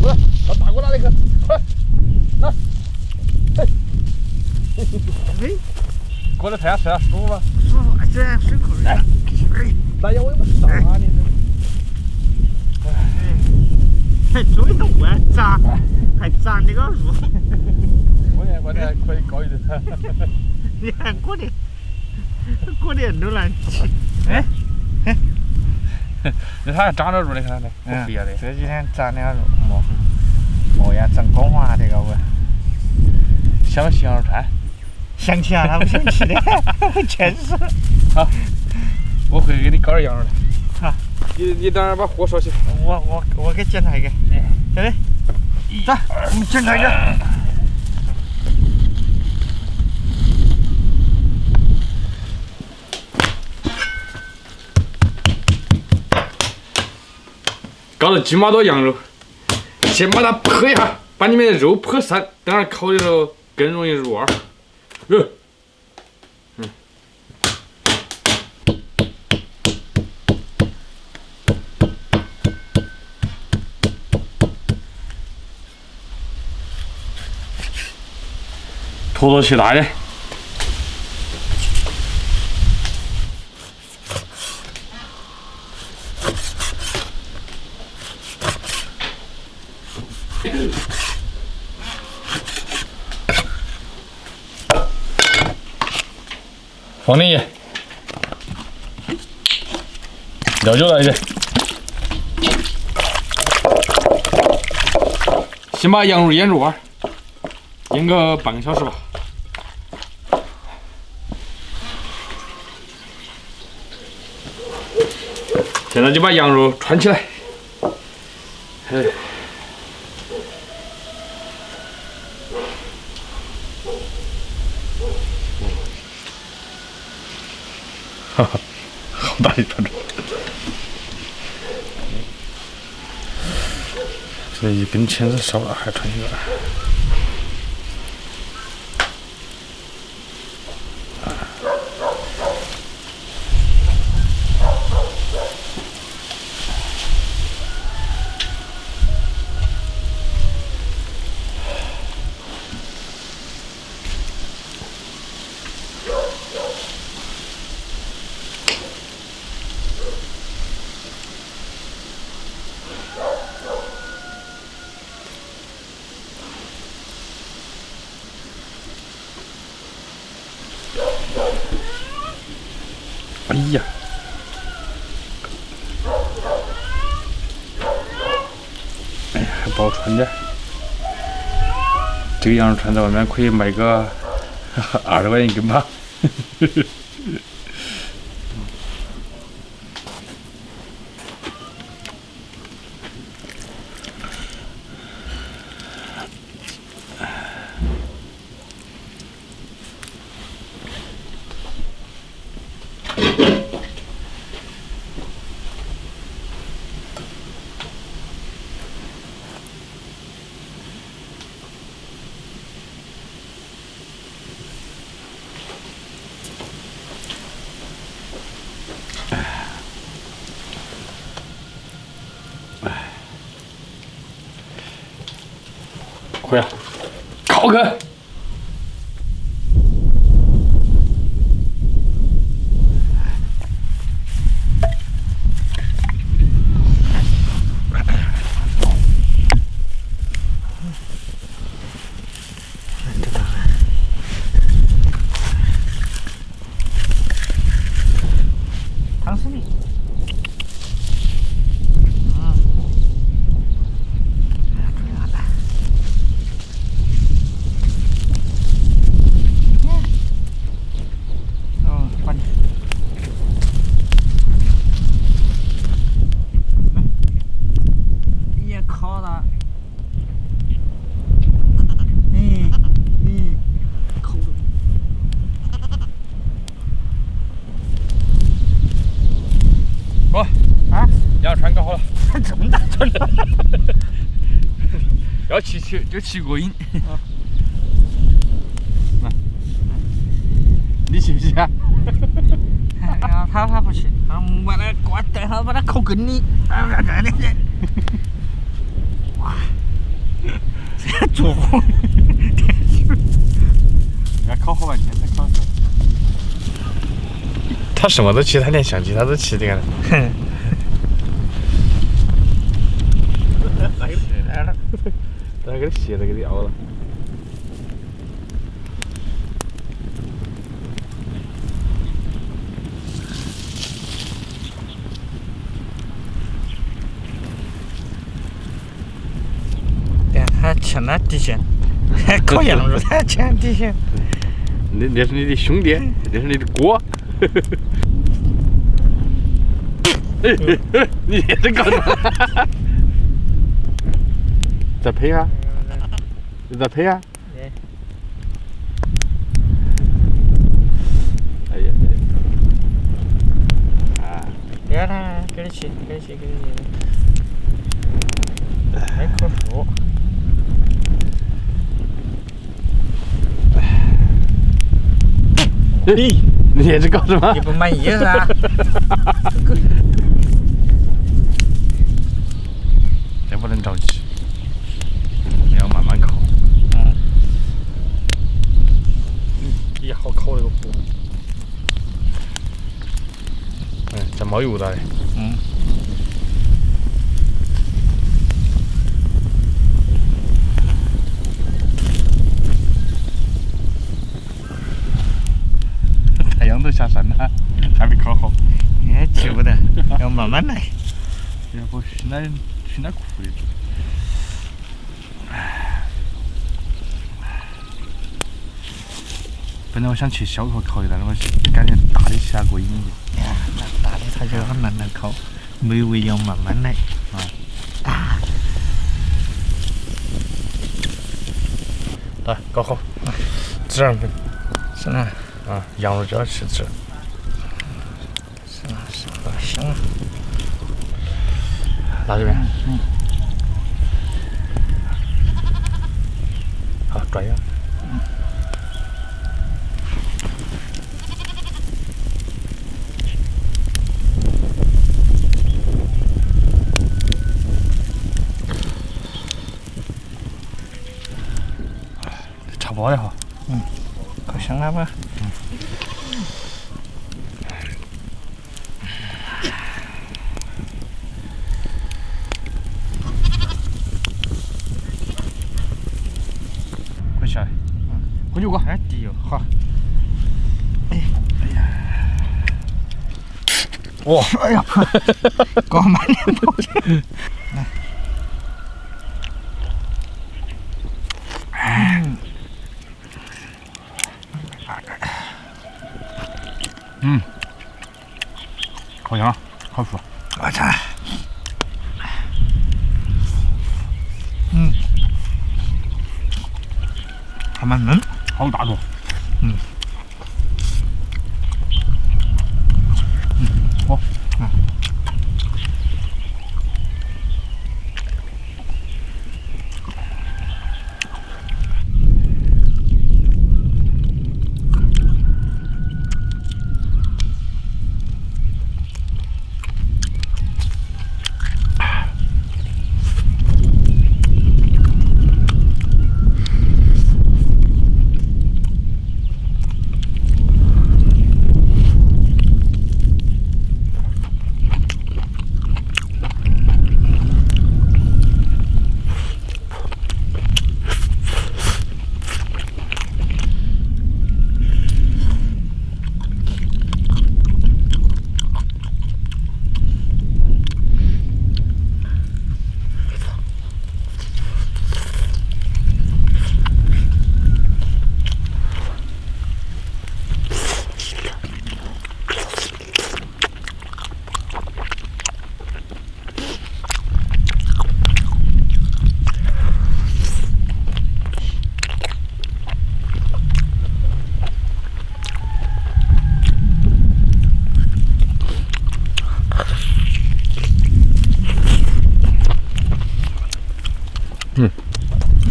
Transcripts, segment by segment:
来，把大锅拿来去，快，拿。哎，锅里拍下吃下舒服吗？舒服，这水口儿。哎，大家我也不知道啊，你还终于能问炸，还炸那个肉。我这还可以高一点。你看我的都难吃。哎，那它还长着肉的，看来不肥呀的。这几天炸那个肉毛哦呀，长光滑这个我。想起羊肉串。想起啊，他不想吃的，确实。好，我会给你搞点羊肉的。好，你等会儿把锅烧起。我给检查一个。这里，走，我们检查一个。搞了几码多羊肉，先把它剖一下，把里面的肉剖散，等会儿烤的时候更容易入味儿。坨坨起大的。放进去，料酒来一点，先把羊肉腌入味儿，腌个半个小时吧。现在就把羊肉穿起来，哈哈，好大一串串！这一根签子烧了，还穿起来。哎呀！哎呀，还不好穿点。这个羊肉串在外面可以卖个20块钱一根吧。快呀，烤开！汤匙里。羊肉串搞好了，这么大串的，要起就起过瘾。来，你去不去啊？他不去，我把那锅等下把它烤滚的。哇，火。要烤好半天才烤出来。他什么都骑，他连相机他都骑这个了。来了，他给鞋子给掉了。他抢了底线，烤羊肉他抢底线。那是你的兄弟，这是你的哥。你这搞什么？再配啊！你再配啊！哎呀！啊！不要他，给你骑，给你骑，给你骑。没棵树。你这搞什么？你不满意是吧？这不能着急，要慢慢烤。也好烤那个火。这冒油的嘞。太阳都下山了，还没烤好。急不得，要慢慢来。要不去哪苦的？本来我想去小河烤一但是我感觉大的起来过瘾的。大的它就要慢慢烤，美味要慢慢来。来，搞好，孜然粉。是啊，羊肉就要吃孜然。是啊，香啊！拿这边。好，转呀。差不多了哈。烤香了吧？快起来！回去过。哎，滴油好。哇！哎呀，搞慢点跑去。好香，好熟。我操！还蛮嫩，好大个。好。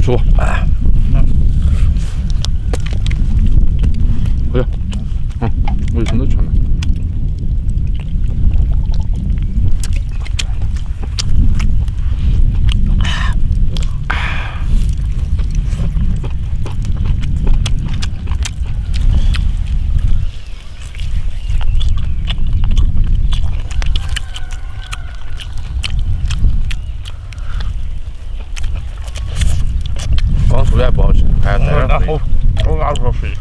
说，回去，我就从头传了。出来不好吃，还要带点然水。后我熬出水。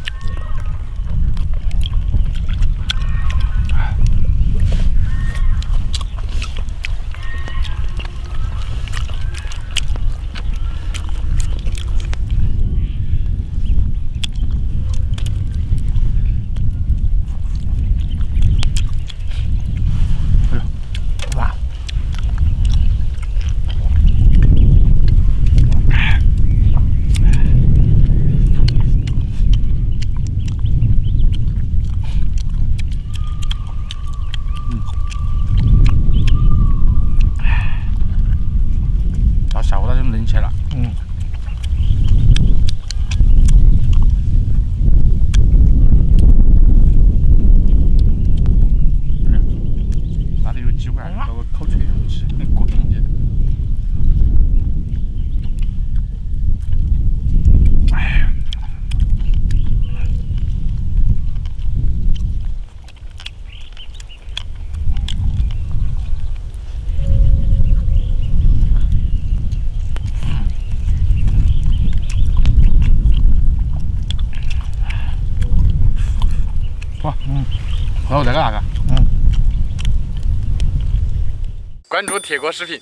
哇！到下午它就冷起来了。嗯。那里有几碗，搞个烤脆肉吃，过瘾些。哎。好，然后再干啥个？关注铁锅视频。